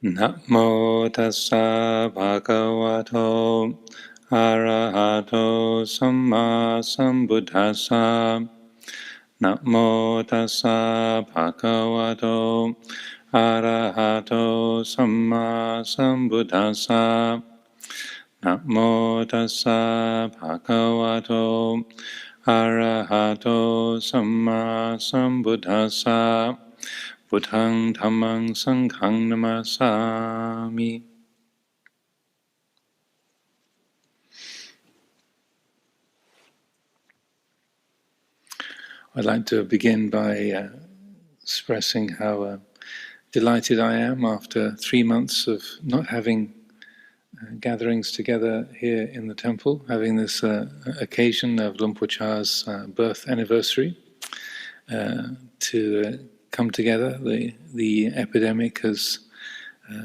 Namo tassa bhagavato arahato samma sambuddhassa. Namo tassa bhagavato arahato samma sambuddhassa. Namo tassa bhagavato arahato samma sambuddhassa. Buddhang dhammang sanghang namasami. I'd like to begin by expressing how delighted I am after 3 months of not having gatherings together here in the temple, having this occasion of Luang Por Chah's birth anniversary to come together. The epidemic has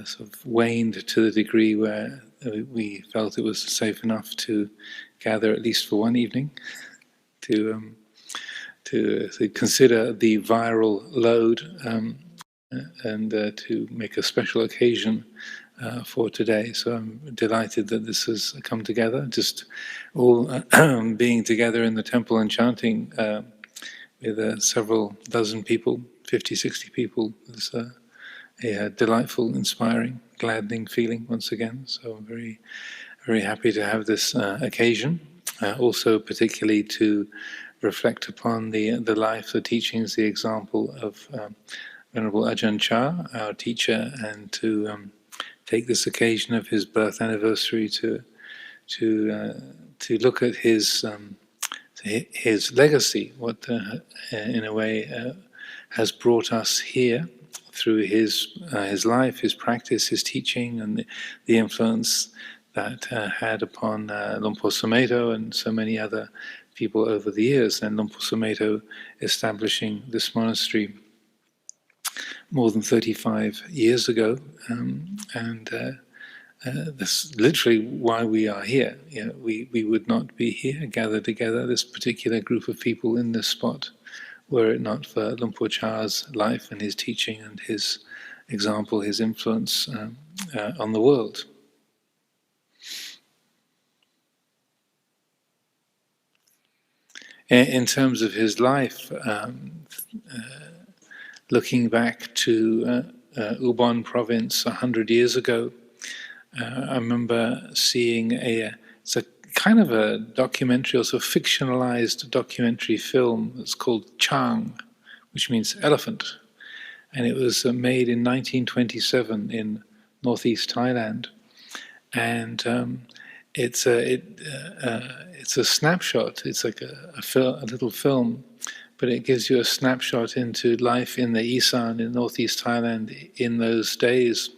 sort of waned to the degree where we felt it was safe enough to gather at least for one evening to consider the viral load and to make a special occasion for today. So I'm delighted that this has come together, just all being together in the temple and chanting with several dozen people, 50, 60 people. It's a delightful, inspiring, gladdening feeling once again. So I'm very, very happy to have this occasion. Also particularly to reflect upon the life, the teachings, the example of Venerable Ajahn Chah, our teacher, and to take this occasion of his birth anniversary to look at his legacy, what in a way has brought us here through his life, his practice, his teaching, and the influence that had upon Luang Por Sumedho and so many other people over the years, and Luang Por Sumedho establishing this monastery more than 35 years ago, and that's literally why we are here. You know, we would not be here, gathered together, this particular group of people in this spot, were it not for Luang Por Chah's life and his teaching and his example, his influence on the world. In terms of his life, looking back to Ubon province 100 years ago, I remember seeing it's a kind of a documentary, also fictionalized documentary film that's called Chang, which means elephant. And it was made in 1927 in northeast Thailand. And it's a snapshot. It's like a little film, but it gives you a snapshot into life in the Isan in northeast Thailand in those days,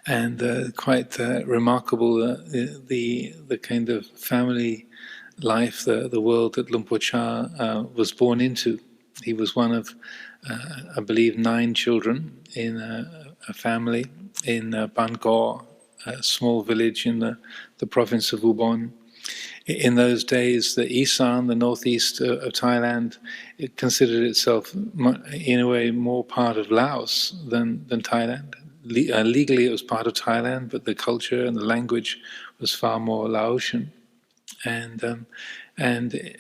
and quite remarkable the kind of family life, the world that Luang Por Chah was born into. He was one of, I believe, 9 children in a family in Bangor, a small village in the province of Ubon. In those days, the Isan, the northeast of Thailand, it considered itself in a way more part of Laos than Thailand. Legally it was part of Thailand, but the culture and the language was far more Laotian. And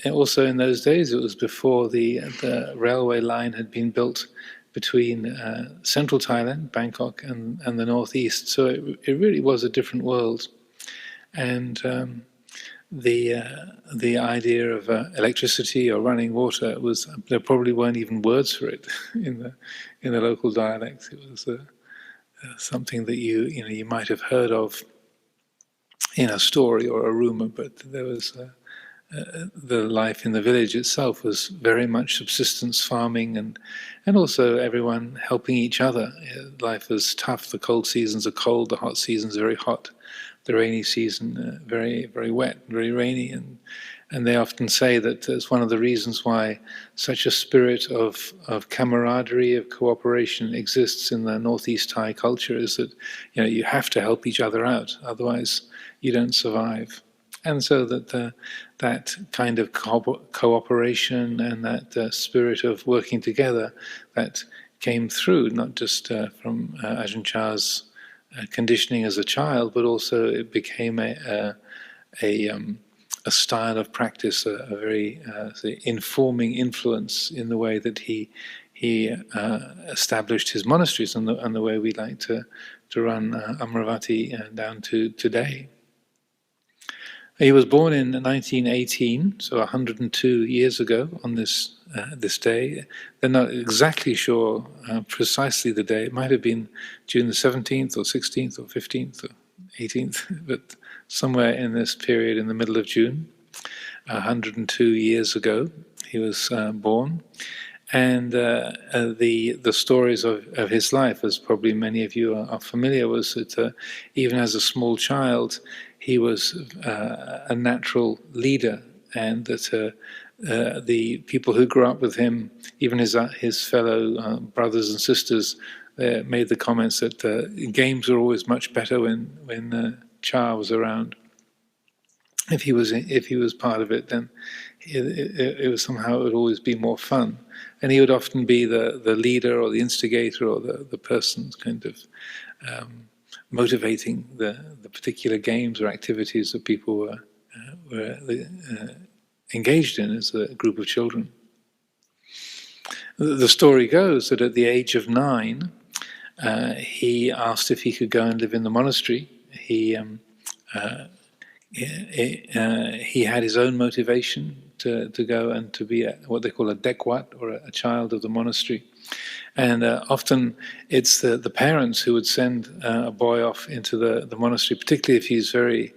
also in those days, it was before the railway line had been built between central Thailand, Bangkok, and the northeast. So it really was a different world. And the idea of electricity or running water there probably weren't even words for it in the local dialects. It was something that you might have heard of in a story or a rumor, but there was the life in the village itself was very much subsistence farming, and also everyone helping each other. Life was tough. The cold seasons are cold, the hot seasons are very hot, the rainy season very, very wet, very rainy, and they often say that it's one of the reasons why such a spirit of camaraderie, of cooperation exists in the Northeast Thai culture, is that you have to help each other out, otherwise you don't survive. And so that kind of cooperation and that spirit of working together, that came through, not just from Ajahn Chah's conditioning as a child, but also it became a style of practice, a very informing influence in the way that he established his monasteries and the way we like to run Amaravati down to today. He was born in 1918, so 102 years ago on this day. They're not exactly sure precisely the day. It might have been June the 17th or 16th or 15th or 18th, but somewhere in this period in the middle of June, 102 years ago, he was born. And the stories of his life, as probably many of you are familiar, was that even as a small child, he was a natural leader, and that the people who grew up with him, even his fellow brothers and sisters, made the comments that games were always much better when Cha was around. If he was part of it, then it was somehow it would always be more fun, and he would often be the leader or the instigator or the person kind of motivating the particular games or activities that people were engaged in as a group of children. The story goes that at the age of 9, he asked if he could go and live in the monastery. He had his own motivation to go and to be what they call a dekwat, or a child of the monastery. And often it's the parents who would send a boy off into the monastery, particularly if he's very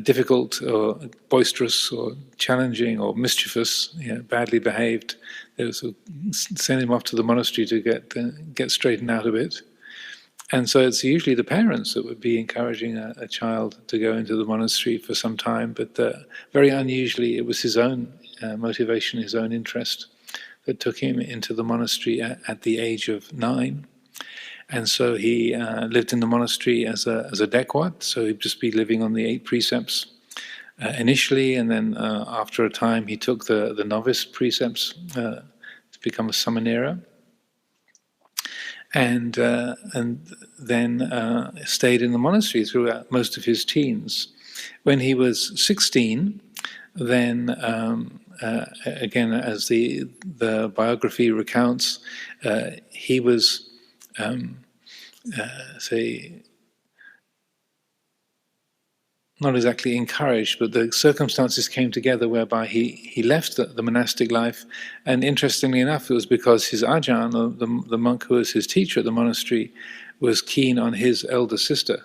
difficult or boisterous or challenging or mischievous, badly behaved. They would sort of send him off to the monastery to get straightened out a bit. And so it's usually the parents that would be encouraging a child to go into the monastery for some time, but very unusually it was his own motivation, his own interest that took him into the monastery at the age of 9. And so he lived in the monastery as a dekwat, so he'd just be living on the 8 precepts initially, and then after a time he took the novice precepts to become a samanera. And then stayed in the monastery throughout most of his teens. When he was 16, then again, as the biography recounts, he was not exactly encouraged, but the circumstances came together whereby he left the monastic life. And interestingly enough, it was because his Ajahn, the monk who was his teacher at the monastery, was keen on his elder sister.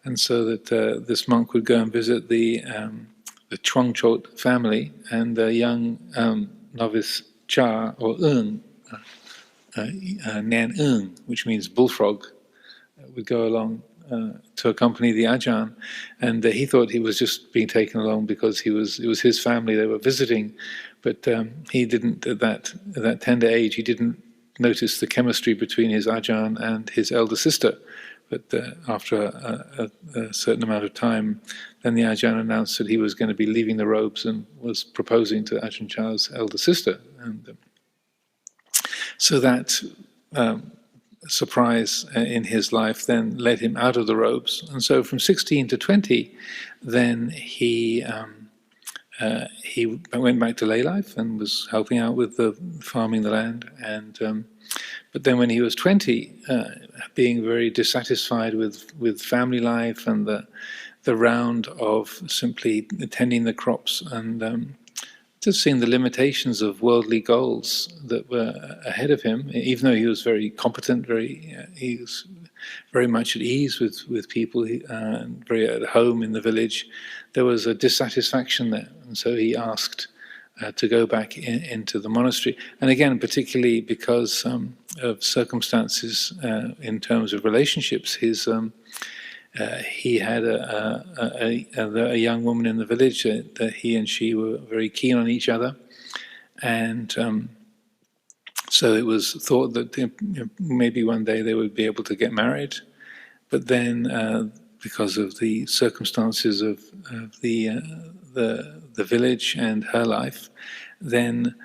And so that this monk would go and visit the Chuangchot family, and the young novice Cha, or Ng, Nan Ng, which means bullfrog, would go along to accompany the Ajahn, and he thought he was just being taken along because it was his family they were visiting, but he didn't at that tender age. He didn't notice the chemistry between his Ajahn and his elder sister. But after a certain amount of time, then the Ajahn announced that he was going to be leaving the robes and was proposing to Ajahn Chah's elder sister, and so that surprise in his life then led him out of the robes. And so from 16 to 20, then he went back to lay life and was helping out with farming the land. And but then when he was 20, being very dissatisfied with family life and the round of simply tending the crops, and just seeing the limitations of worldly goals that were ahead of him, even though he was very competent, he was very much at ease with people, very at home in the village, there was a dissatisfaction there. And so he asked to go back into the monastery. And again, particularly because of circumstances in terms of relationships, he had a young woman in the village that he and she were very keen on each other, and so it was thought that maybe one day they would be able to get married. But then, because of the circumstances of the village and her life, then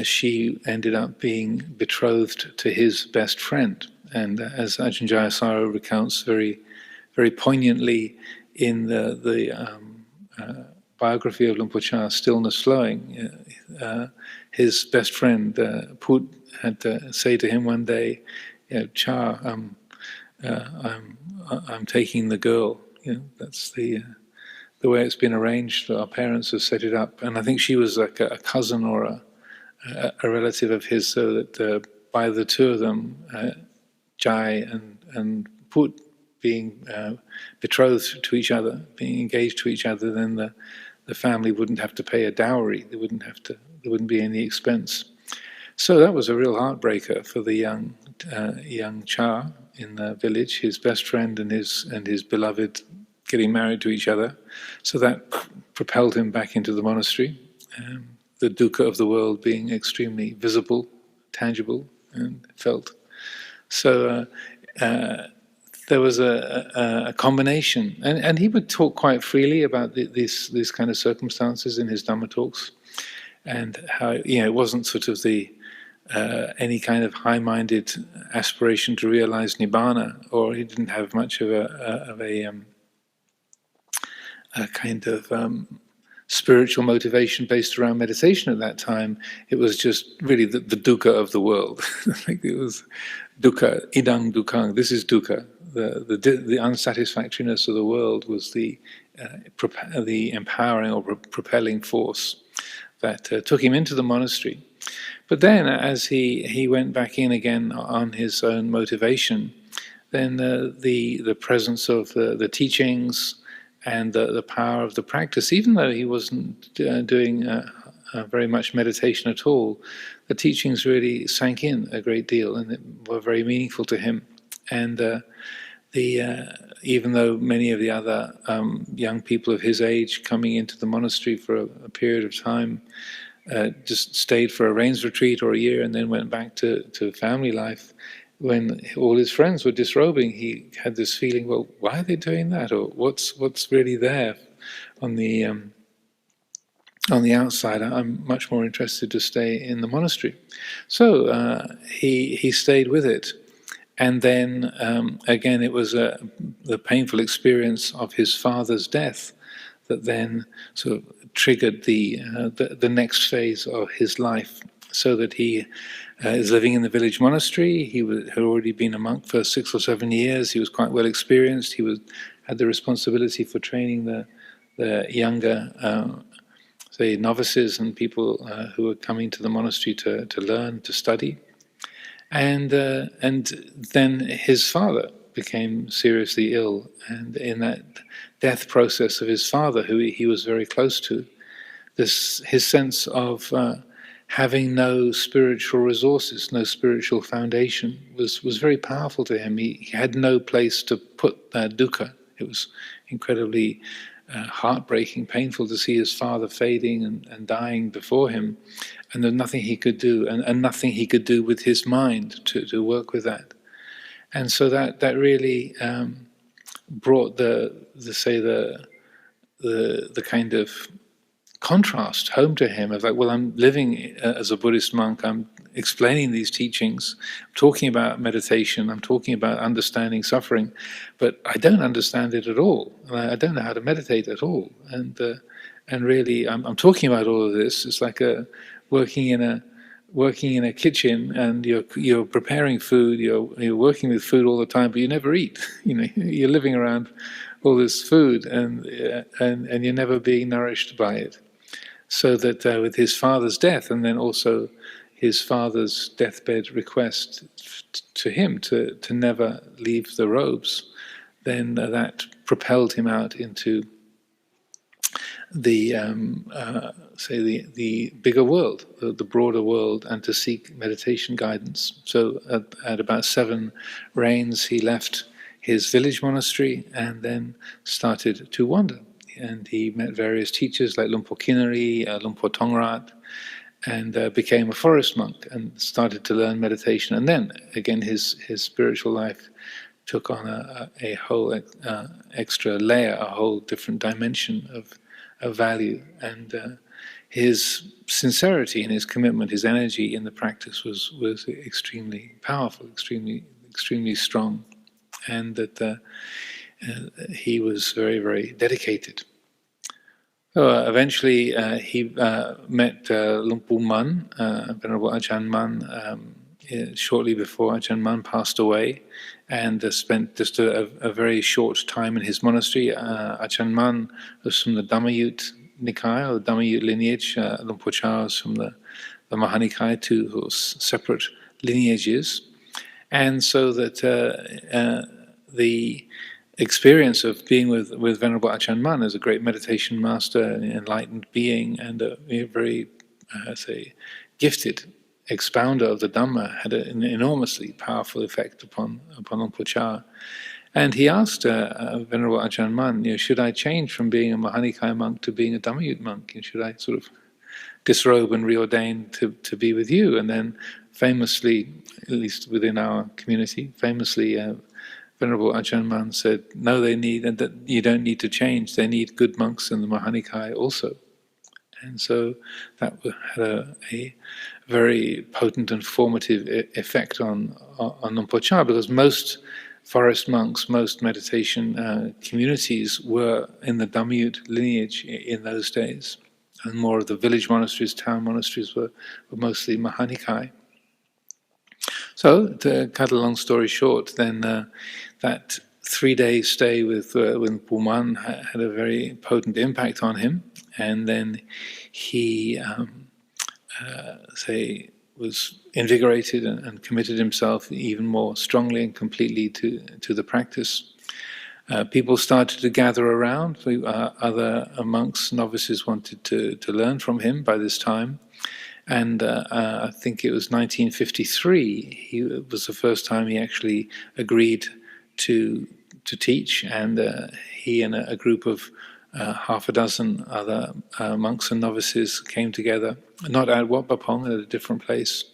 she ended up being betrothed to his best friend. And as Ajahn Chah recounts very, very poignantly in the biography of Luang Por Chah, Stillness Flowing, his best friend Put had to say to him one day, Cha, I'm taking the girl. That's the way it's been arranged. Our parents have set it up, and I think she was like a cousin or a relative of his, so that by the two of them, Jai and Put being betrothed to each other, being engaged to each other, then the family wouldn't have to pay a dowry. There wouldn't be any expense. So that was a real heartbreaker for the young Cha in the village. His best friend and his beloved getting married to each other. So that propelled him back into the monastery. The dukkha of the world being extremely visible, tangible, and felt. So there was a combination, and he would talk quite freely about these kind of circumstances in his Dhamma talks, and how it wasn't sort of any kind of high-minded aspiration to realize nibbana, or he didn't have much of a kind of spiritual motivation based around meditation at that time. It was just really the dukkha of the world. Like it was dukkha, idang dukkhang. This is dukkha. The unsatisfactoriness of the world was the empowering or propelling force that took him into the monastery. But then, as he went back in again on his own motivation, then the presence of the teachings and the power of the practice, even though he wasn't doing very much meditation at all, the teachings really sank in a great deal and were very meaningful to him. And even though many of the other young people of his age coming into the monastery for a period of time just stayed for a rains retreat or a year and then went back to family life, when all his friends were disrobing, he had this feeling, well, why are they doing that? Or what's really there on the outside? I'm much more interested to stay in the monastery. So he stayed with it. And then again, it was the painful experience of his father's death that then sort of triggered the next phase of his life, so that he is living in the village monastery. He had already been a monk for 6 or 7 years. He was quite well experienced. He had the responsibility for training the younger, say, novices and people who were coming to the monastery to learn, to study. And then his father became seriously ill, and in that death process of his father, who he was very close to, his sense of having no spiritual resources, no spiritual foundation, was very powerful to him. He had no place to put that dukkha. It was incredibly heartbreaking, painful to see his father fading and dying before him, and there's nothing he could do, and nothing he could do with his mind to work with that. And so that really brought the kind of contrast home to him of like, well, I'm living as a Buddhist monk, I'm explaining these teachings, I'm talking about meditation, I'm talking about understanding suffering, but I don't understand it at all. I don't know how to meditate at all. And really, I'm talking about all of this. It's like working in a kitchen, and you're preparing food, you're working with food all the time, but you never eat. You're living around all this food, and you're never being nourished by it. So that with his father's death, and then also his father's deathbed request to him to never leave the robes, then that propelled him out into the the bigger world, the broader world, and to seek meditation guidance. So at about 7 rains, he left his village monastery and then started to wander. And he met various teachers like Luang Por Kinari, Luang Por Tongrat, and became a forest monk and started to learn meditation. And then again, his spiritual life took on a whole extra layer, a whole different dimension of value. And his sincerity and his commitment, his energy in the practice was extremely powerful, extremely strong, and that he was very, very dedicated. So eventually he met Luang Pu Man, Venerable Ajahn Man, shortly before Ajahn Man passed away, and spent just a very short time in his monastery. Ajahn Man was from the Dhammayut Nikaya, or the Dhammayut lineage. Luang Pu Cha was from the Mahanikaya, two separate lineages. And so that the experience of being with Venerable Ajahn Mun as a great meditation master, an enlightened being, and a very, say, gifted expounder of the Dhamma had an enormously powerful effect upon Luang Pu Cha. And he asked Venerable Ajahn Mun, should I change from being a Mahanikaya monk to being a Dhammayut monk? Should I sort of disrobe and reordain to be with you? And then famously, at least within our community, famously Venerable Ajahn Man said, no, they need, and that you don't need to change, they need good monks in the Mahanikaya also. And so that had a very potent and formative effect on Luang Pu Cha, because most forest monks, most meditation communities were in the Dhammayut lineage in those days. And more of the village monasteries, town monasteries were mostly Mahanikaya. So, to cut a long story short, then that 3-day stay with Pu Man had a very potent impact on him, and then he, was invigorated and committed himself even more strongly and completely to the practice. People started to gather around. Other monks, novices wanted to learn from him by this time. And I think it was 1953, it was the first time he actually agreed to teach, and he and a group of half a dozen other monks and novices came together, not at Wat Pah Pong, at a different place,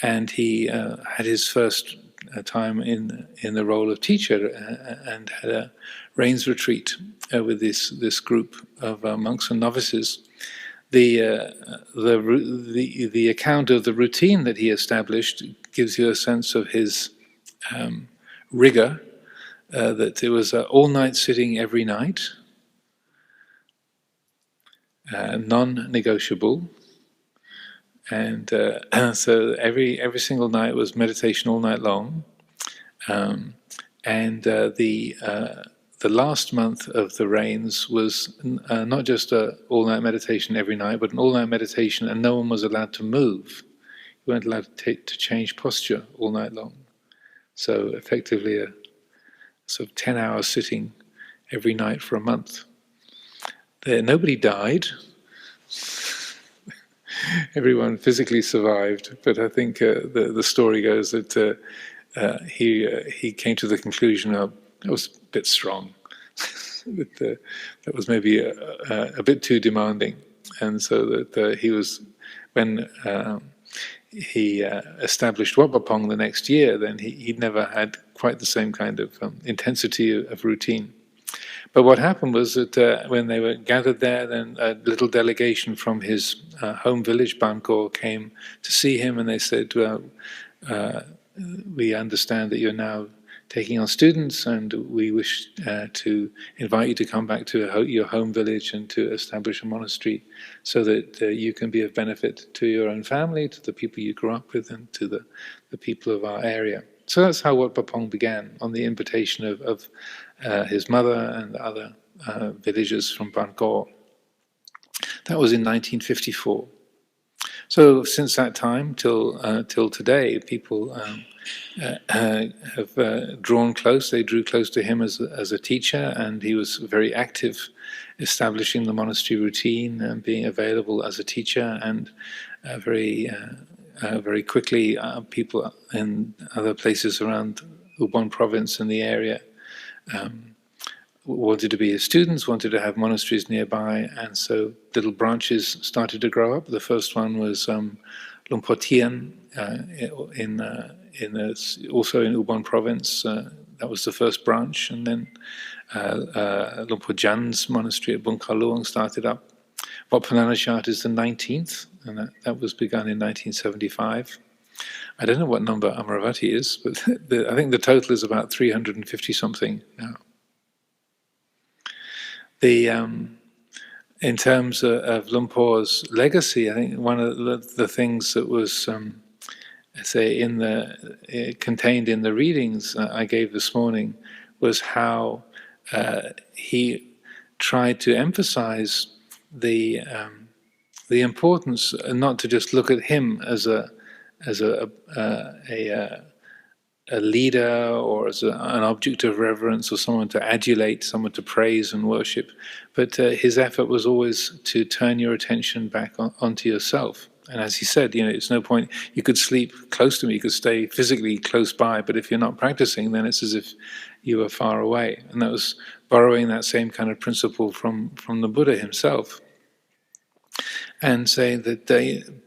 and he had his first time in the role of teacher and had a rains retreat with this group of monks and novices. The account of the routine that he established gives you a sense of his rigor. That it was all-night sitting every night, non-negotiable, and so every single night was meditation all night long, and the last month of the rains was not just an all-night meditation every night, but an all-night meditation, and no one was allowed to move. You weren't allowed to change posture all night long. So effectively a sort of 10 hours sitting every night for a month. Nobody died. Everyone physically survived, but I think the story goes that he came to the conclusion of it was a bit strong. That was maybe a bit too demanding, and so that he was, when he established Wat Pah Pong the next year, then he never had quite the same kind of intensity of routine. But what happened was that when they were gathered there, then a little delegation from his home village, Bangkok, came to see him, and they said, we understand that you're now taking on students, and we wish to invite you to come back to your home village and to establish a monastery so that you can be of benefit to your own family, to the people you grew up with, and to the people of our area. So that's how Wat Pah Pong began, on the invitation of his mother and the other villagers from Bangkok. That was in 1954. So since that time till today, people have drawn close. They drew close to him as a teacher, and he was very active, establishing the monastery routine and being available as a teacher. And very quickly, people in other places around Ubon province and the area wanted to be his students, wanted to have monasteries nearby, and so little branches started to grow up. The first one was Luang Por Tien also in Ubon province. That was the first branch, and then Luang Por Jan's monastery at Bung Kha Luang started up. Wat Prananachat is the 19th, and that was begun in 1975. I don't know what number Amaravati is, but I think the total is about 350 something now. In terms of Lumpur's legacy, I think one of the things that was, say, contained in the readings I gave this morning was how he tried to emphasize the importance, not to just look at him as a leader or as an object of reverence or someone to adulate, someone to praise and worship, but his effort was always to turn your attention back onto yourself. And as he said, it's no point, you could sleep close to me, you could stay physically close by, but if you're not practicing, then it's as if you were far away. And that was borrowing that same kind of principle from the Buddha himself. And saying that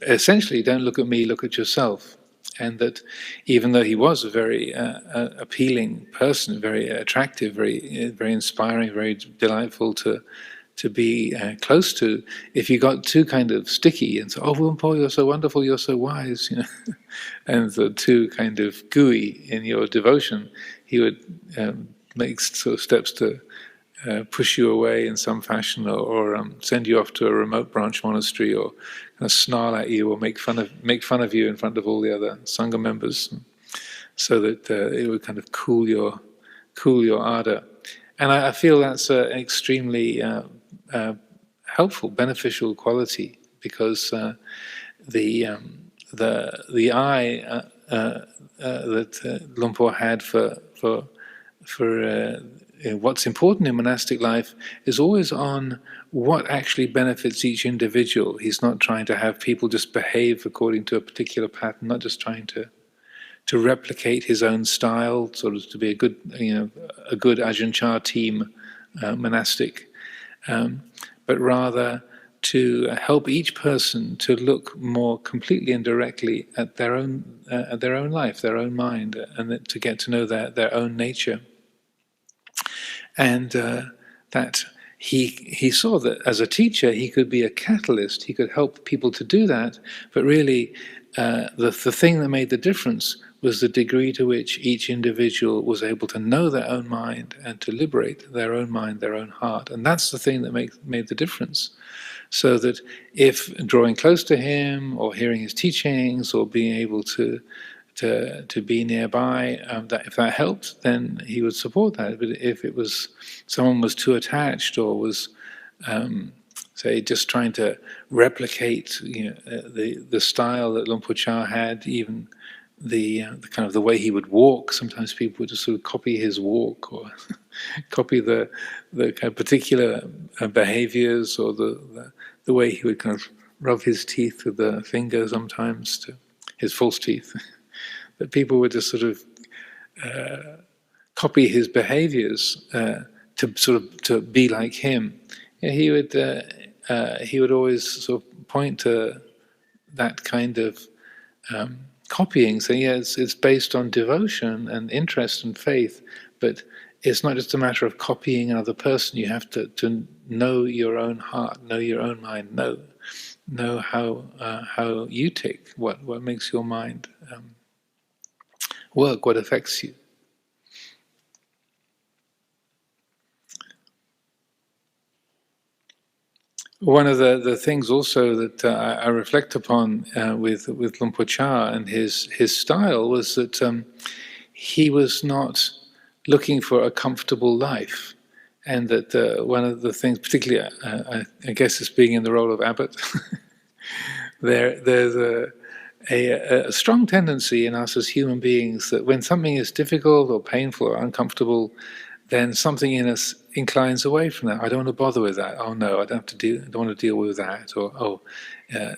essentially, don't look at me, look at yourself. And that even though he was a very appealing person, very attractive, very inspiring, very delightful to be close to, if you got too kind of sticky and say, "Oh, Lumpur, you're so wonderful, you're so wise," and too kind of gooey in your devotion, he would make sort of steps to push you away in some fashion, or send you off to a remote branch monastery, or kind of snarl at you, or make fun of you in front of all the other sangha members, so that it would kind of cool your ardor. And I feel that's an extremely helpful, beneficial quality, because the eye that Lumpur had for what's important in monastic life is always on what actually benefits each individual. He's not trying to have people just behave according to a particular pattern, not just trying to replicate his own style, sort of to be a good Ajahn Chah team monastic, but rather to help each person to look more completely and directly at their own life, their own mind, and to get to know their own nature. And that he saw that as a teacher he could be a catalyst, he could help people to do that, but really the thing that made the difference was the degree to which each individual was able to know their own mind and to liberate their own mind, their own heart. And that's the thing that made the difference. So that if drawing close to him, or hearing his teachings, or being able to be nearby, that if that helped, then he would support that. But if it was someone was too attached, or was say just trying to replicate the style that Lumpur Cha had, even the kind of the way he would walk, sometimes people would just sort of copy his walk, or copy the kind of particular behaviors, or the way he would kind of rub his teeth with the finger, sometimes to his false teeth. That people would just sort of copy his behaviors to be like him. He would always sort of point to that kind of copying, saying, it's based on devotion and interest and faith, but it's not just a matter of copying another person. You have to know your own heart, know your own mind, know how you tick, what makes your mind work, what affects you. One of the things also that I reflect upon with Lumpur Cha and his style was that he was not looking for a comfortable life, and that one of the things, particularly I guess, is being in the role of abbot, there's a strong tendency in us as human beings that when something is difficult or painful or uncomfortable, then something in us inclines away from that. I don't want to bother with that. Oh no, I don't want to deal with that. Or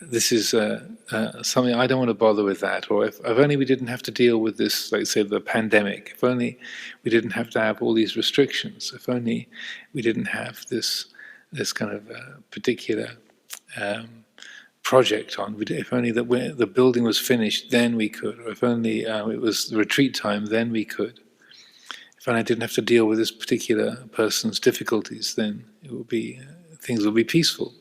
this is something I don't want to bother with that. Or if only we didn't have to deal with this, like say the pandemic. If only we didn't have to have all these restrictions. If only we didn't have this kind of particular project on. If only the building was finished, then we could. Or if only it was the retreat time, then we could. If I didn't have to deal with this particular person's difficulties, then it would be things will be peaceful.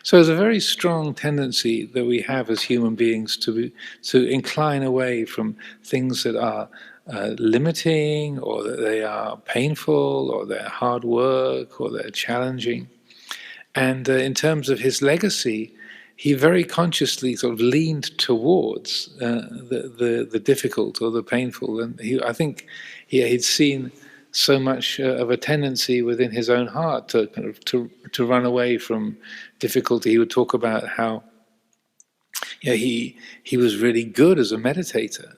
So there's a very strong tendency that we have as human beings to incline away from things that are limiting, or that they are painful, or they're hard work, or they're challenging. And in terms of his legacy, he very consciously sort of leaned towards the difficult or the painful. And I think he'd seen so much of a tendency within his own heart to kind of to run away from difficulty. He would talk about how he was really good as a meditator.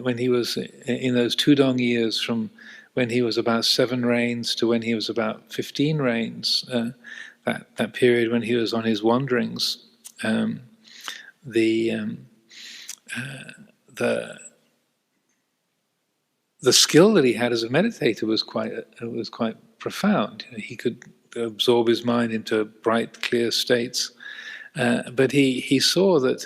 When he was in those Tudong years, from when he was about 7 rains to when he was about 15 rains, that period when he was on his wanderings, the skill that he had as a meditator was quite profound. He could absorb his mind into bright, clear states, but he saw that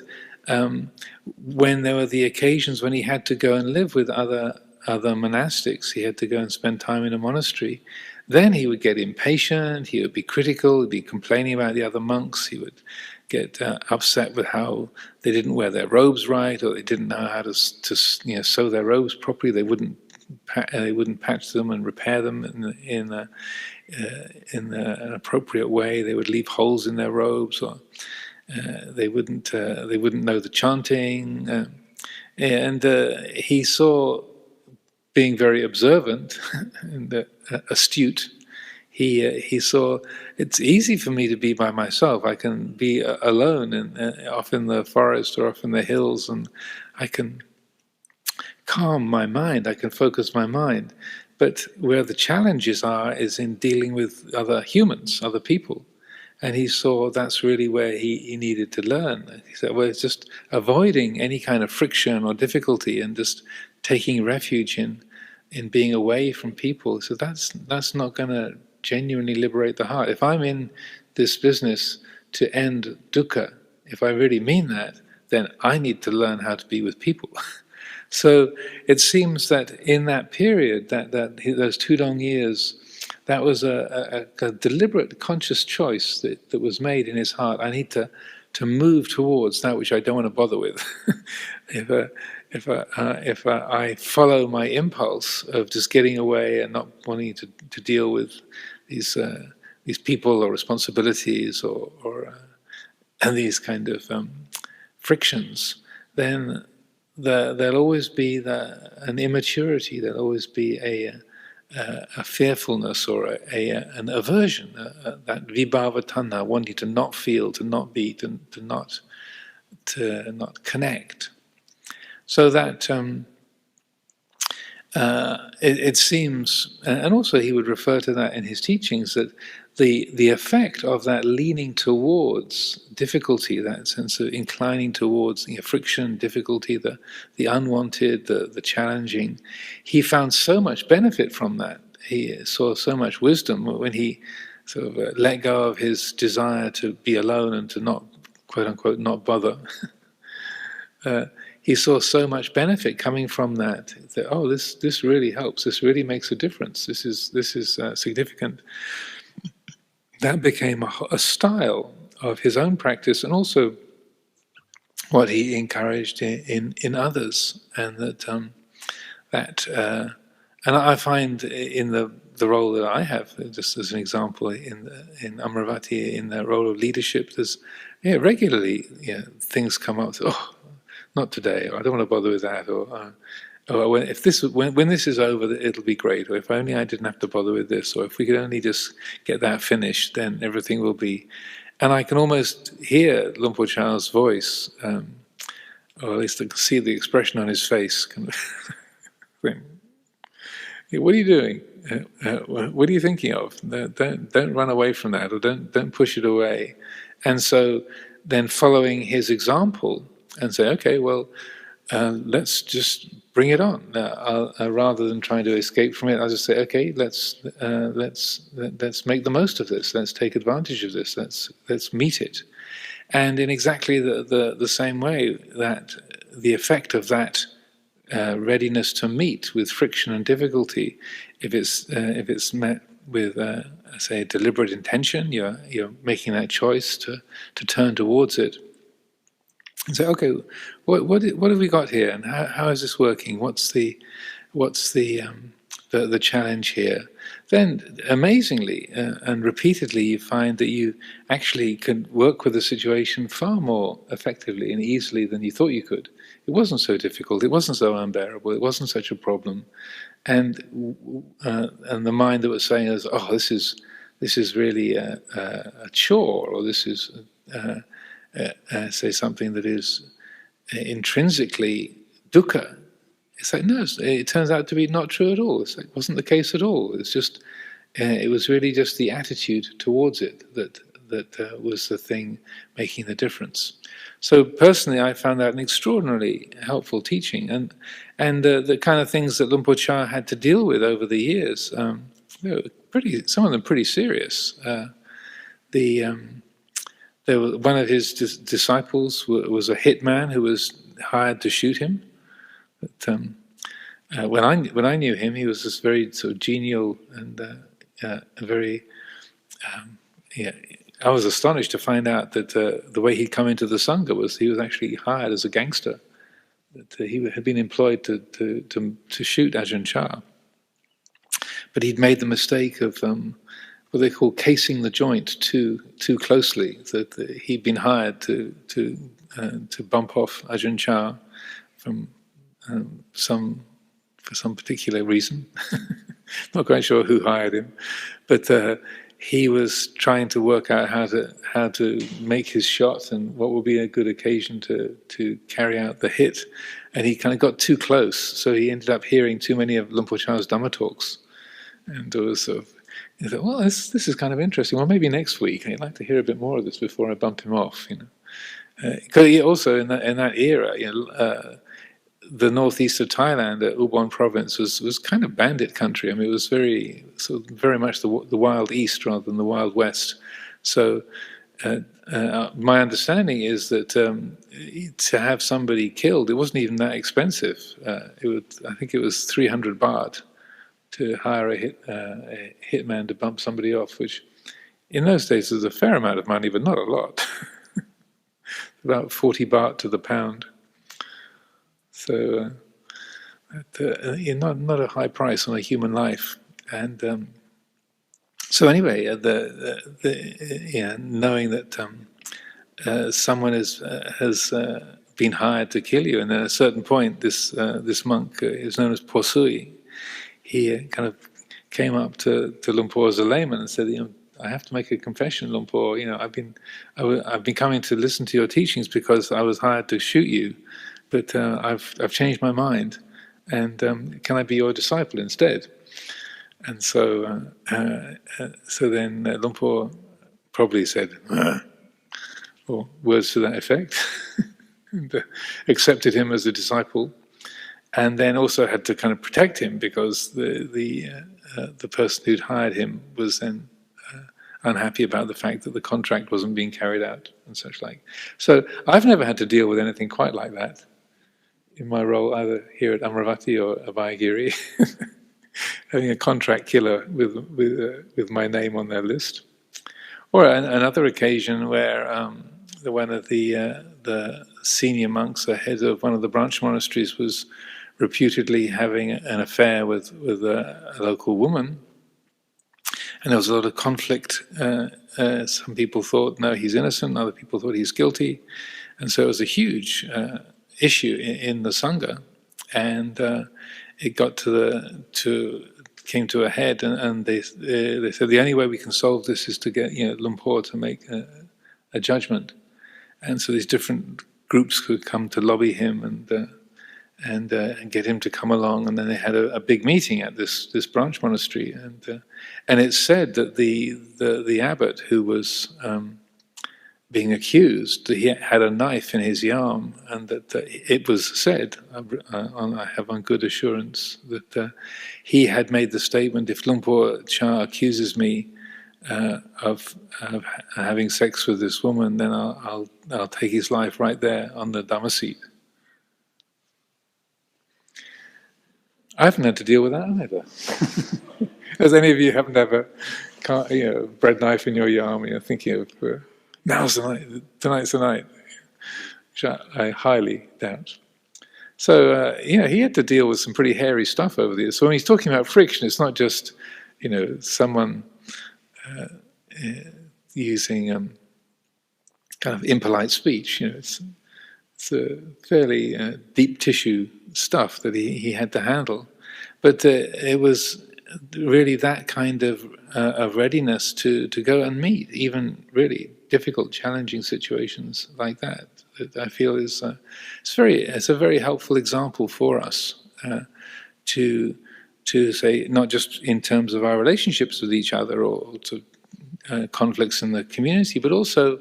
when there were the occasions when he had to go and live with other monastics, he had to go and spend time in a monastery, then he would get impatient, he would be critical, he'd be complaining about the other monks, he would get upset with how they didn't wear their robes right, or they didn't know how to sew their robes properly. They wouldn't patch them and repair them in an appropriate way. They would leave holes in their robes, or they wouldn't know the chanting, and he saw, being very observant and astute, he saw it's easy for me to be by myself. I can be alone and off in the forest or off in the hills, and I can calm my mind. I can focus my mind. But where the challenges are is in dealing with other humans, other people. And he saw that's really where he needed to learn. He said, well, it's just avoiding any kind of friction or difficulty and just taking refuge in being away from people. So that's not going to genuinely liberate the heart. If I'm in this business to end dukkha, if I really mean that, then I need to learn how to be with people. So it seems that in that period, those Tudong years, that was a deliberate, conscious choice that was made in his heart. I need to move towards that which I don't want to bother with. If I follow my impulse of just getting away and not wanting to deal with these people or responsibilities or and these kind of frictions, then there'll always be an immaturity. There'll always be a fearfulness or an aversion, that vibhava tanha, wanting to not feel, to not be, to not connect. So that it seems, and also he would refer to that in his teachings, that the effect of that leaning towards difficulty, that sense of inclining towards friction, difficulty, the unwanted, the challenging, he found so much benefit from that. He saw so much wisdom when he sort of let go of his desire to be alone and to not, quote unquote, not bother. He saw so much benefit coming from that. Oh, this really helps. This really makes a difference. This is significant. That became a style of his own practice, and also what he encouraged in others. And and I find in the role that I have, just as an example, in Amaravati, in the role of leadership, there's regularly things come up. Oh, not today, or I don't want to bother with that, or when this is over, it'll be great, or if only I didn't have to bother with this, or if we could only just get that finished, then everything will be. And I can almost hear Luang Por Chah's voice, or at least I can see the expression on his face. Kind of what are you doing? What are you thinking of? Don't run away from that, or don't push it away. And so then following his example and say, okay, well, let's just bring it on. Rather than trying to escape from it, I'll just say, okay, let's make the most of this. Let's take advantage of this. Let's meet it. And in exactly the same way, that the effect of that readiness to meet with friction and difficulty, if it's met say, a deliberate intention. You're making that choice to turn towards it and say, okay, what have we got here, and how is this working? What's the challenge here? Then, amazingly and repeatedly, you find that you actually can work with the situation far more effectively and easily than you thought you could. It wasn't so difficult. It wasn't so unbearable. It wasn't such a problem. And the mind that was saying, "Oh, this is really a chore," or this is say something that is intrinsically dukkha. It's like, no, it turns out to be not true at all. It's like, it wasn't the case at all. It's just, it was really just the attitude towards it that was the thing making the difference. So personally, I found that an extraordinarily helpful teaching, and the kind of things that Luang Por Chah had to deal with over the years, some of them pretty serious. One of his disciples was a hitman who was hired to shoot him. But when I knew him, he was this very sort of genial and very. I was astonished to find out that the way he'd come into the sangha was he was actually hired as a gangster. That he had been employed to shoot Ajahn Chah, but he'd made the mistake of what they call casing the joint too closely. That he'd been hired to bump off Ajahn Chah from for some particular reason. Not quite sure who hired him, but he was trying to work out how to make his shot and what would be a good occasion to carry out the hit. And he kind of got too close, so he ended up hearing too many of Luang Por Chah's Dhamma talks. And it was sort of, he thought, well, this is kind of interesting. Well, maybe next week I'd like to hear a bit more of this before I bump him off. Because he also in that era, the northeast of Thailand, Ubon province, was kind of bandit country. I mean, it was very much the wild east rather than the wild west. So my understanding is that to have somebody killed, it wasn't even that expensive. I think it was 300 baht to hire a hitman to bump somebody off, which in those days was a fair amount of money, but not a lot. About 40 baht to the pound. So, not a high price on a human life, and so anyway, knowing that someone has been hired to kill you, and at a certain point, this monk is known as Posui. He kind of came up to Luang Por as a layman and said, I have to make a confession, Luang Por. I've been coming to listen to your teachings because I was hired to shoot you. But I've changed my mind, and can I be your disciple instead? And so then Luang Por probably said, or words to that effect, and accepted him as a disciple, and then also had to kind of protect him because the person who'd hired him was then unhappy about the fact that the contract wasn't being carried out and such like. So I've never had to deal with anything quite like that in my role, either here at Amaravati or Abhayagiri, having a contract killer with my name on their list. Or another occasion where one of the senior monks, the head of one of the branch monasteries, was reputedly having an affair with a local woman, and there was a lot of conflict. Some people thought, no, he's innocent. Other people thought he's guilty, and so it was a huge issue in the sangha, and it got came to a head, and they said the only way we can solve this is to get Luang Por to make a judgment, and so these different groups could come to lobby him and get him to come along, and then they had a big meeting at this branch monastery, and it's said that the abbot who was being accused, he had a knife in his yarm, and that it was said, I have on good assurance, that he had made the statement, if Luang Por Chah accuses me of having sex with this woman, then I'll take his life right there on the Dhamma seat. I haven't had to deal with that either. As any of you haven't ever, bread knife in your yarm, you're thinking of, now's the night, tonight's the night, which I highly doubt. So, he had to deal with some pretty hairy stuff over the years. So when he's talking about friction, it's not just, someone using kind of impolite speech. It's a fairly deep tissue stuff that he had to handle. But it was really that kind of readiness to go and meet even really difficult, challenging situations like that I feel is it's a very helpful example for us to say, not just in terms of our relationships with each other or to conflicts in the community, but also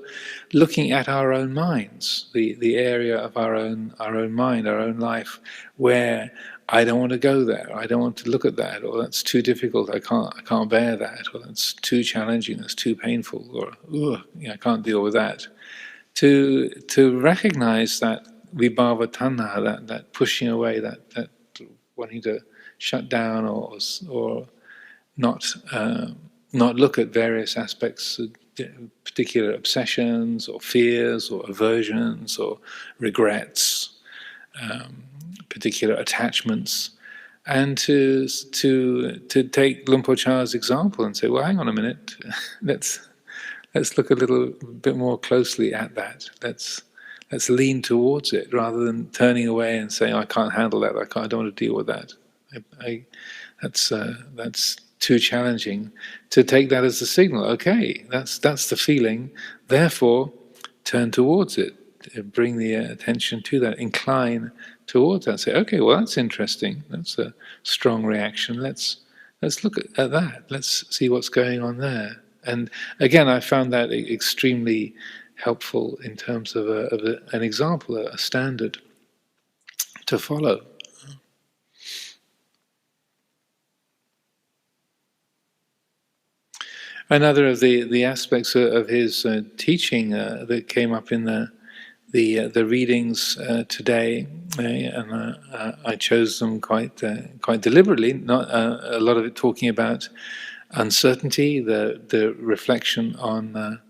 looking at our own minds, the area of our own mind, our own life, where I don't want to go there, I don't want to look at that, or that's too difficult, I can't bear that, or that's too challenging, that's too painful, or I can't deal with that. To recognize that vibhava tanha, that pushing away, that wanting to shut down or not look at various aspects of particular obsessions or fears or aversions or regrets, particular attachments, and to take Lumpur Cha's example and say, well, hang on a minute, let's look a little bit more closely at that. Let's lean towards it rather than turning away and saying, I can't handle that. I don't want to deal with that. That's too challenging. To take that as a signal. Okay, that's the feeling. Therefore, turn towards it. Bring the attention to that. Incline towards that. Say, okay, well, that's interesting. That's a strong reaction. Let's look at that. Let's see what's going on there. And again, I found that extremely helpful in terms of an example, a standard to follow. Another of the aspects of his teaching that came up in the readings today, and I chose them quite deliberately. Not a lot of it talking about uncertainty, the reflection on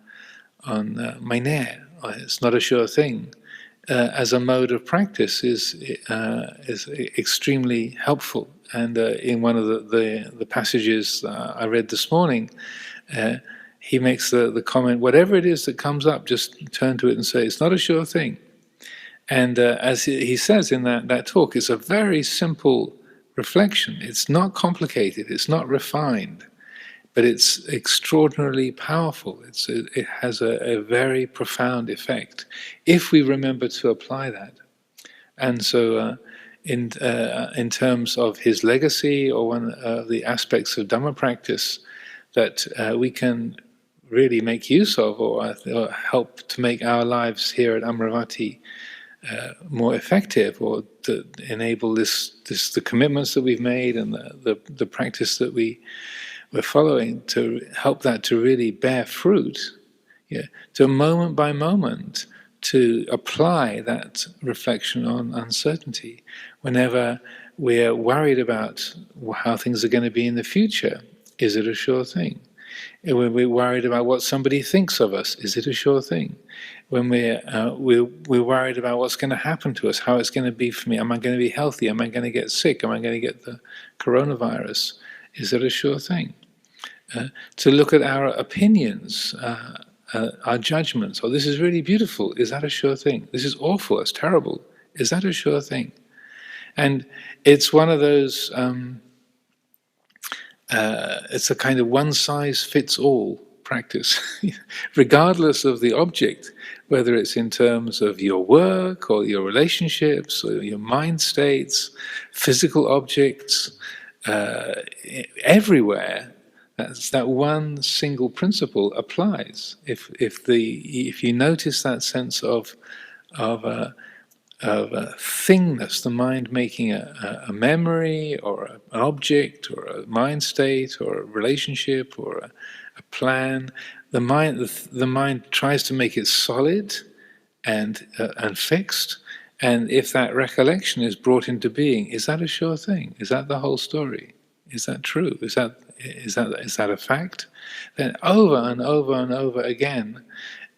mainea. It's not a sure thing. As a mode of practice is extremely helpful. And in one of the passages I read this morning, he makes the comment, whatever it is that comes up, just turn to it and say, it's not a sure thing. And as he says in that talk, it's a very simple reflection. It's not complicated, it's not refined, but it's extraordinarily powerful. It has a very profound effect if we remember to apply that. And so in terms of his legacy, or one of the aspects of Dhamma practice that we can really make use of, or help to make our lives here at Amaravati more effective, or to enable the commitments that we've made and the practice that we're following, to help that to really bear fruit, to moment by moment to apply that reflection on uncertainty. Whenever we're worried about how things are going to be in the future, is it a sure thing? When we're worried about what somebody thinks of us, is it a sure thing? When we're worried about what's going to happen to us, how it's going to be for me, am I going to be healthy, am I going to get sick, am I going to get the coronavirus, is it a sure thing? To look at our opinions, our judgments, oh, this is really beautiful, is that a sure thing? This is awful, it's terrible, is that a sure thing? And it's one of those, it's a kind of one-size-fits-all practice, regardless of the object, whether it's in terms of your work or your relationships or your mind states, physical objects, everywhere. That one single principle applies. If you notice that sense of thingness, the mind making a memory or an object or a mind state or a relationship or a plan, the mind tries to make it solid and fixed, And if that recollection is brought into being, is that a sure thing? Is that the whole story? Is that true? Is that a fact? Then over and over and over again,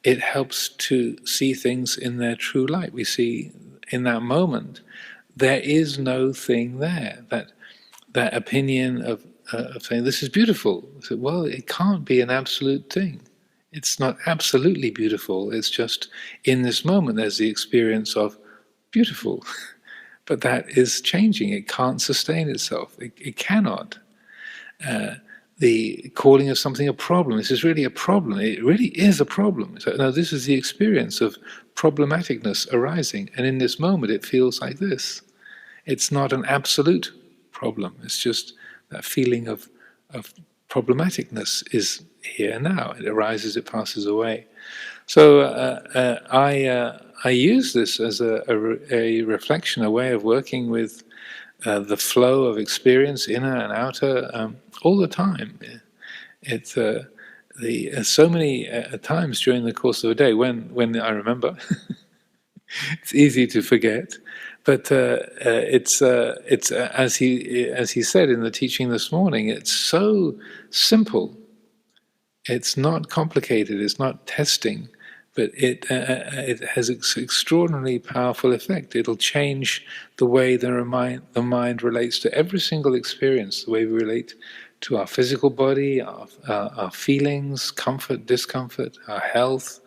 it helps to see things in their true light. We see in that moment there is no thing there. That opinion of saying this is beautiful. So, well, it can't be an absolute thing. It's not absolutely beautiful. It's just in this moment there's the experience of beautiful, but that is changing. It can't sustain itself. It cannot. The calling of something a problem. This is really a problem. It really is a problem. So, no, this is the experience of problematicness arising, and in this moment it feels like this. It's not an absolute problem. It's just that feeling of problematicness is here now. It arises, it passes away. So I use this as a reflection, a way of working with the flow of experience, inner and outer, all the time. It's so many times during the course of a day when I remember. It's easy to forget, but it's as he said in the teaching this morning. It's so simple. It's not complicated. It's not testing, but it has extraordinarily powerful effect. It'll change the way the mind relates to every single experience. The way we relate to our physical body, our feelings, comfort, discomfort, our health,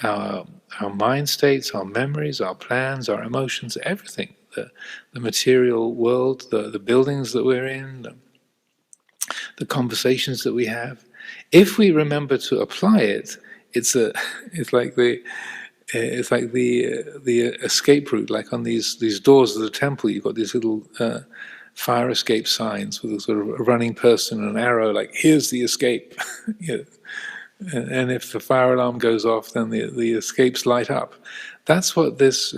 our mind states, our memories, our plans, our emotions, everything. The material world, the buildings that we're in, the conversations that we have. If we remember to apply it, it's like the escape route. Like on these doors of the temple, you've got these little fire escape signs with a sort of a running person and an arrow. Like, here's the escape. You know, and if the fire alarm goes off, then the escapes light up. That's what this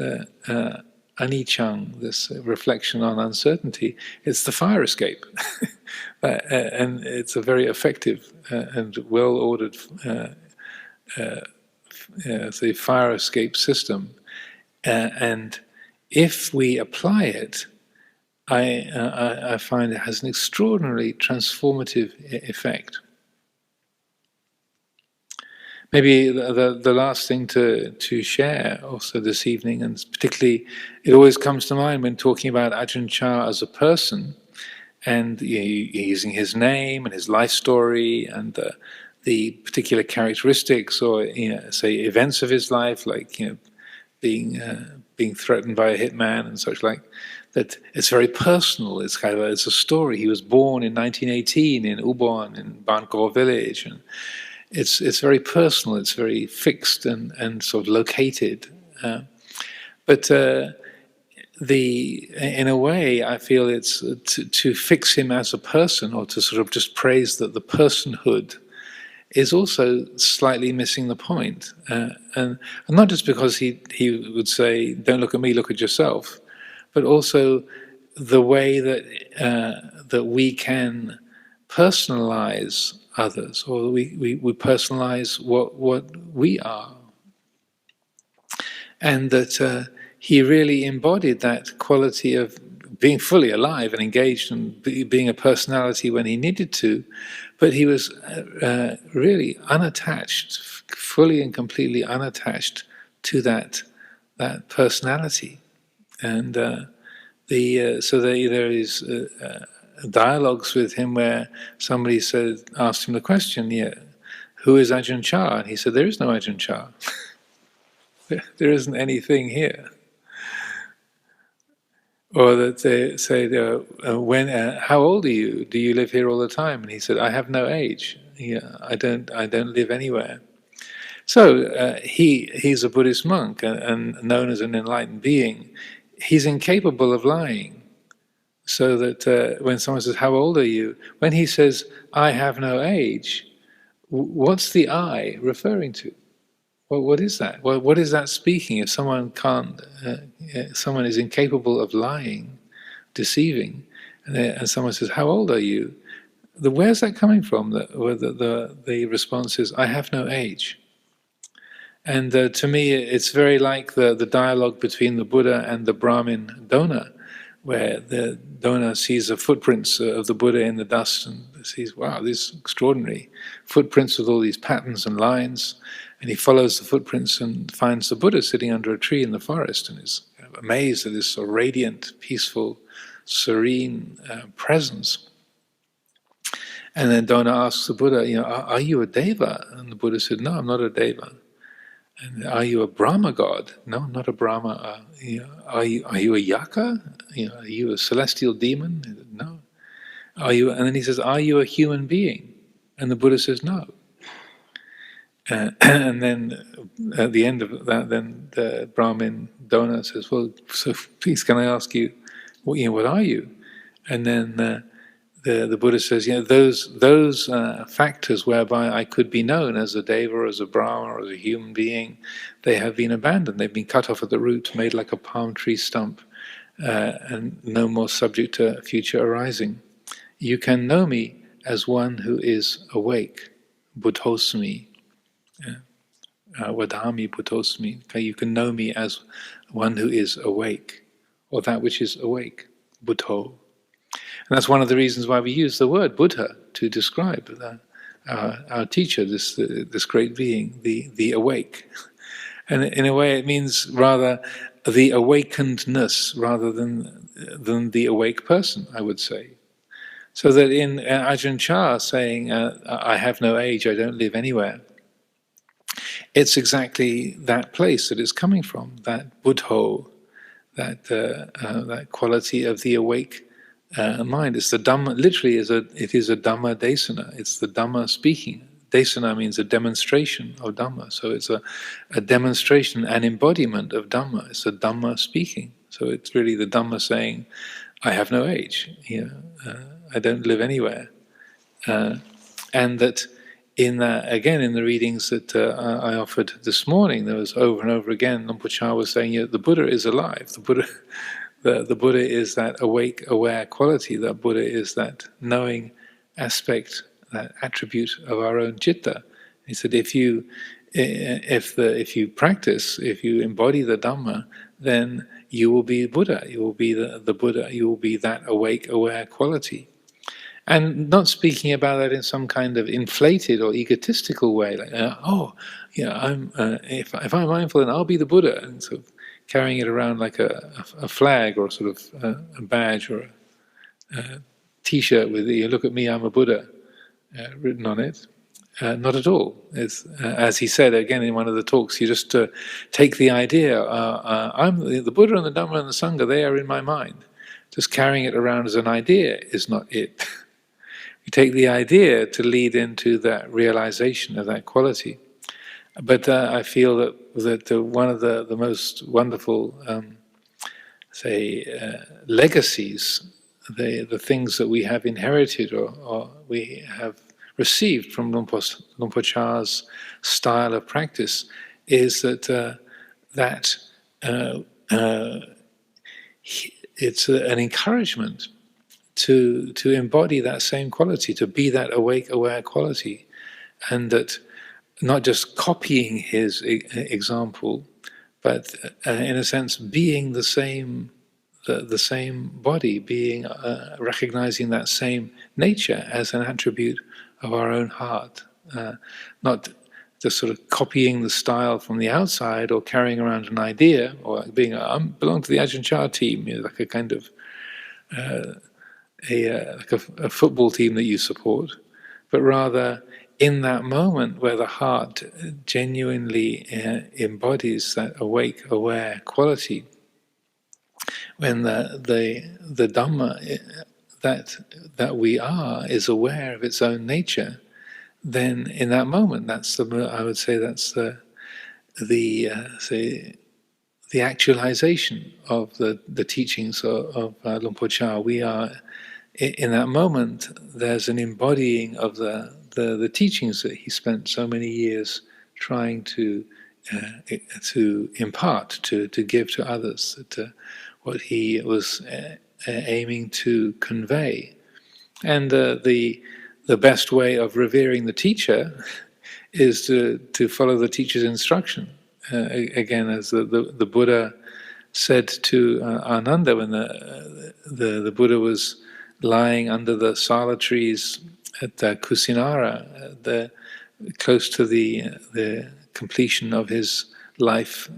anicca, this reflection on uncertainty, it's the fire escape. And it's a very effective and well-ordered say fire escape system. And if we apply it, I find it has an extraordinarily transformative effect. Maybe the last thing to share also this evening, and particularly it always comes to mind when talking about Ajahn Chah as a person, and using his name and his life story and the particular characteristics or say events of his life, like being threatened by a hitman and such like. That it's very personal. It's kind of it's a story. He was born in 1918 in Ubon in Bankor village, and it's very personal. It's very fixed and sort of located. But in a way, I feel it's to fix him as a person, or to sort of just praise that the personhood is also slightly missing the point. And not just because he would say, "Don't look at me, look at yourself," but also the way that we can personalize others, or we personalize what we are, and that he really embodied that quality of being fully alive and engaged and being a personality when he needed to, but he was really unattached, fully and completely unattached to that personality. And so there is dialogues with him where somebody asked him the question, who is Ajahn Chah? And he said, there is no Ajahn Chah. There isn't anything here. Or that they say, how old are you? Do you live here all the time? And he said, I have no age. I don't live anywhere. So he's a Buddhist monk and known as an enlightened being. He's incapable of lying. So that when someone says, how old are you? When he says, I have no age, what's the I referring to? Well, what is that? Well, what is that speaking? If someone can't, someone is incapable of lying, deceiving, and someone says, how old are you? Where's that coming from? The response is, I have no age. And to me, it's very like the dialogue between the Buddha and the Brahmin donor, where the donor sees the footprints of the Buddha in the dust and sees, wow, these extraordinary footprints with all these patterns and lines. And he follows the footprints and finds the Buddha sitting under a tree in the forest and is amazed at this sort of radiant, peaceful, serene presence. And then Dona asks the Buddha, are you a deva? And the Buddha said, no, I'm not a deva. And are you a Brahma god? No, not a Brahma. Are you a yaka? Are you a celestial demon? No. Are you? And then he says, are you a human being? And the Buddha says, no. And then at the end of that, then the Brahmin donor says, well, so please can I ask you, what are you? And then the Buddha says, those factors whereby I could be known as a deva or as a Brahma or as a human being, they have been abandoned. They've been cut off at the root, made like a palm tree stump, and no more subject to future arising. You can know me as one who is awake, buddhosmi, vadami buddhosmi. Okay, you can know me as one who is awake, or that which is awake, buddho. And that's one of the reasons why we use the word Buddha to describe our teacher, this great being, the awake. And in a way, it means rather the awakenedness rather than the awake person, I would say. So that in Ajahn Chah saying, "I have no age, I don't live anywhere," it's exactly that place that it's coming from, that buddho, that quality of the awake mind. It's the Dhamma. Literally, it is a Dhamma desana. It's the Dhamma speaking. Desana means a demonstration of Dhamma. So it's a demonstration, an embodiment of Dhamma. It's a Dhamma speaking. So it's really the Dhamma saying, "I have no age. I don't live anywhere," and that. In the readings that I offered this morning, there was over and over again, Luang Por Chah was saying, the Buddha is alive. The Buddha is that awake, aware quality. The Buddha is that knowing aspect, that attribute of our own citta. He said, if you practice, if you embody the Dhamma, then you will be Buddha. You will be the Buddha. You will be that awake, aware quality. And not speaking about that in some kind of inflated or egotistical way, like, if I'm mindful, then I'll be the Buddha, and sort of carrying it around like a flag or sort of a badge or a T-shirt with "Look at me, I'm a Buddha" written on it. Not at all. It's as he said again in one of the talks. You just take the idea. I'm the Buddha and the Dhamma and the Sangha. They are in my mind. Just carrying it around as an idea is not it. You take the idea to lead into that realization of that quality. But I feel that one of the most wonderful, legacies, the things that we have inherited or we have received from Luang Por Chah's style of practice, is that it's an encouragement to embody that same quality, to be that awake, aware quality, and that not just copying his example, but in a sense being the same body, being recognizing that same nature as an attribute of our own heart, not just sort of copying the style from the outside or carrying around an idea or being I belong to the Ajahn Chah team, like a kind of like a football team that you support, but rather in that moment where the heart genuinely embodies that awake, aware quality, when the Dhamma that we are is aware of its own nature, then in that moment, I would say that's the actualization of the teachings of Luang Por Chah. We are in that moment. There's an embodying of the teachings that he spent so many years trying to impart, to give to others, what he was aiming to convey. And the best way of revering the teacher is to follow the teacher's instruction. Again, as the Buddha said to Ananda when the Buddha was lying under the sala trees at Kusinara, close to the completion of his life,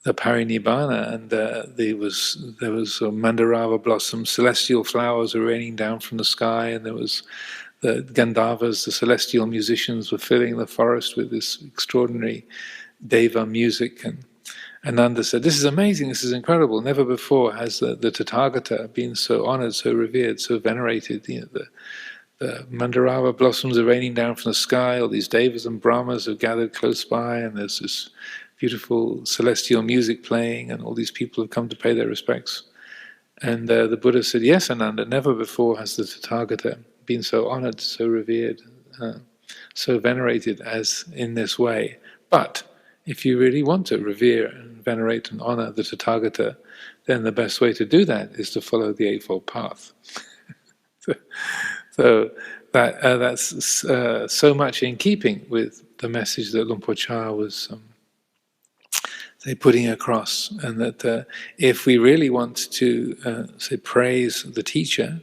the parinibbana, and there was mandarava blossoms, celestial flowers were raining down from the sky, and there was the Gandharvas, the celestial musicians, were filling the forest with this extraordinary deva music. And Ananda said, "This is amazing, this is incredible. Never before has the Tathagata been so honored, so revered, so venerated. The Mandarava blossoms are raining down from the sky, all these devas and brahmas have gathered close by, and there's this beautiful celestial music playing, and all these people have come to pay their respects." And the Buddha said, "Yes, Ananda, never before has the Tathagata been so honored, so revered, so venerated as in this way. But if you really want to revere and venerate and honor the Tathagata, then the best way to do that is to follow the Eightfold Path." So that's so much in keeping with the message that Luang Por Chah was putting across, and that if we really want to praise the teacher,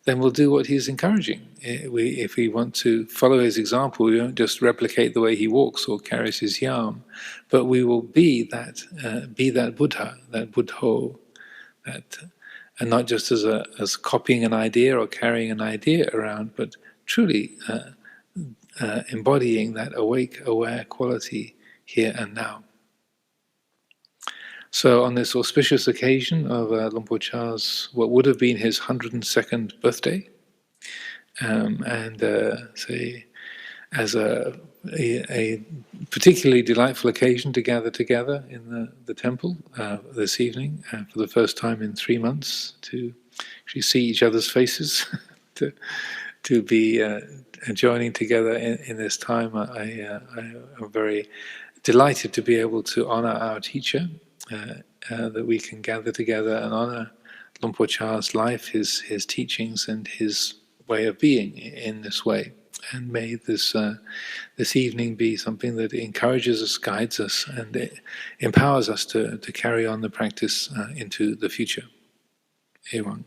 then we'll do what he's encouraging. If we want to follow his example, we won't just replicate the way he walks or carries his yam, but we will be that Buddha, that Buddho, that, and not just as copying an idea or carrying an idea around, but truly embodying that awake, aware quality here and now. So on this auspicious occasion of Luang Por Chah's, what would have been his 102nd birthday, as a particularly delightful occasion to gather together in the temple this evening for the first time in 3 months, to actually see each other's faces, to be joining together in this time. I am very delighted to be able to honor our teacher, that we can gather together and honor Luang Por Chah's life, his teachings, and his way of being in this way. And may this evening be something that encourages us, guides us, and it empowers us to carry on the practice into the future. Ewan.